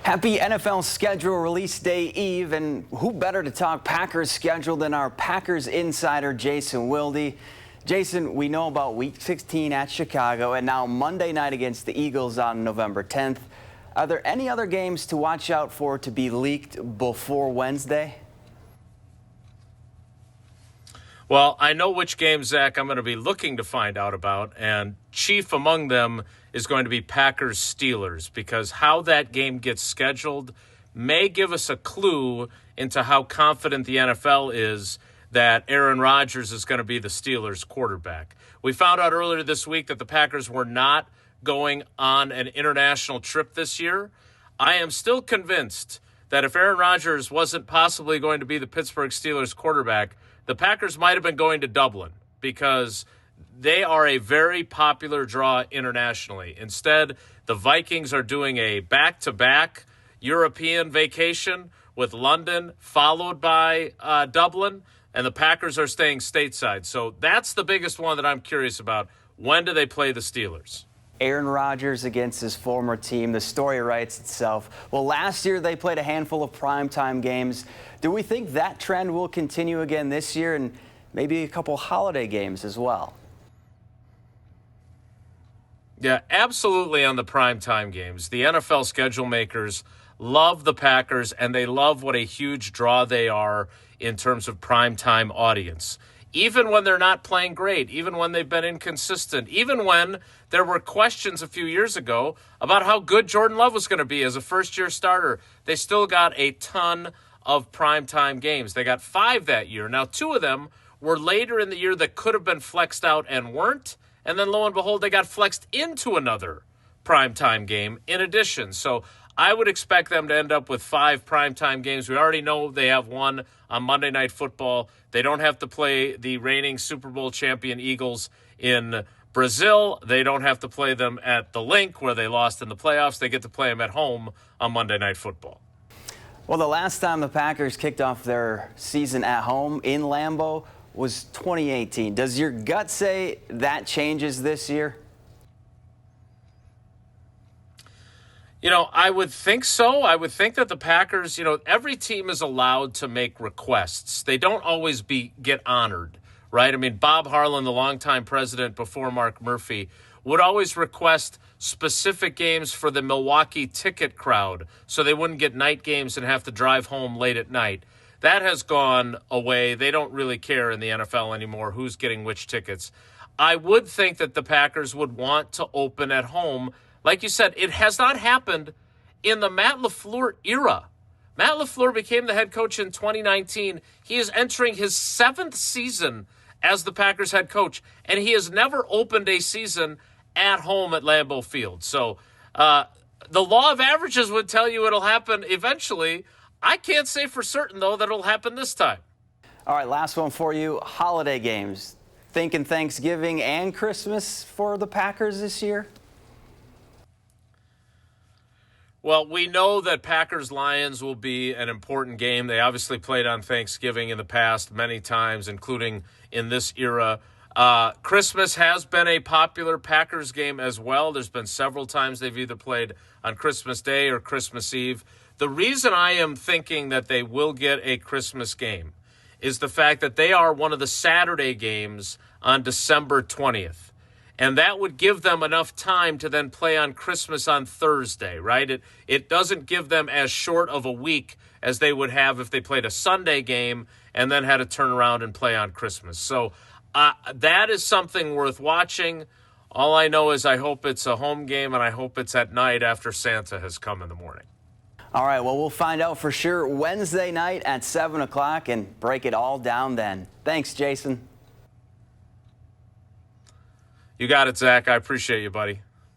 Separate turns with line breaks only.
Happy NFL schedule release day eve, and who better to talk Packers schedule than our Packers insider, Jason Wilde. Jason, we know about Week 16 at Chicago and now Monday night against the Eagles on November 10th. Are there any other games to watch out for to be leaked before Wednesday?
Well, I know which game, Zach, I'm going to be looking to find out about, and chief among them is going to be Packers-Steelers, because how that game gets scheduled may give us a clue into how confident the NFL is that Aaron Rodgers is going to be the Steelers' quarterback. We found out earlier this week that the Packers were not going on an international trip this year. I am still convinced that if Aaron Rodgers wasn't possibly going to be the Pittsburgh Steelers quarterback, the Packers might have been going to Dublin, because they are a very popular draw internationally. Instead, the Vikings are doing a back-to-back European vacation with London, followed by Dublin, and the Packers are staying stateside. So that's the biggest one that I'm curious about. When do they play the Steelers?
Aaron Rodgers against his former team. The story writes itself. Well, last year they played a handful of primetime games. Do we think that trend will continue again this year, and maybe a couple holiday games as well?
Yeah, absolutely on the primetime games. The NFL schedule makers love the Packers, and they love what a huge draw they are in terms of primetime audience. Even when they're not playing great, even when they've been inconsistent, even when there were questions a few years ago about how good Jordan Love was going to be as a first-year starter, they still got a ton of primetime games. They got 5 that year. Now, 2 of them were later in the year that could have been flexed out and weren't, and then lo and behold, they got flexed into another primetime game in addition. So I would expect them to end up with 5 primetime games. We already know they have one on Monday Night Football. They don't have to play the reigning Super Bowl champion Eagles in Brazil. They don't have to play them at the Link where they lost in the playoffs. They get to play them at home on Monday Night Football.
Well, the last time the Packers kicked off their season at home in Lambeau was 2018. Does your gut say that changes this year?
You know, I would think so. I would think that the Packers, every team is allowed to make requests. They don't always get honored, right? I mean, Bob Harlan, the longtime president before Mark Murphy, would always request specific games for the Milwaukee ticket crowd so they wouldn't get night games and have to drive home late at night. That has gone away. They don't really care in the NFL anymore who's getting which tickets. I would think that the Packers would want to open at home. Like you said, it has not happened in the Matt LaFleur era. Matt LaFleur became the head coach in 2019. He is entering his 7th season as the Packers head coach, and he has never opened a season at home at Lambeau Field. So the law of averages would tell you it'll happen eventually. I can't say for certain, though, that it'll happen this time.
All right, last one for you. Holiday games. Thinking Thanksgiving and Christmas for the Packers this year?
Well, we know that Packers-Lions will be an important game. They obviously played on Thanksgiving in the past many times, including in this era. Christmas has been a popular Packers game as well. There's been several times they've either played on Christmas Day or Christmas Eve. The reason I am thinking that they will get a Christmas game is the fact that they are one of the Saturday games on December 20th. And that would give them enough time to then play on Christmas on Thursday, right? It doesn't give them as short of a week as they would have if they played a Sunday game and then had to turn around and play on Christmas. So that is something worth watching. All I know is I hope it's a home game, and I hope it's at night after Santa has come in the morning.
All right, well, we'll find out for sure Wednesday night at 7 o'clock and break it all down then. Thanks, Jason.
You got it, Zach. I appreciate you, buddy.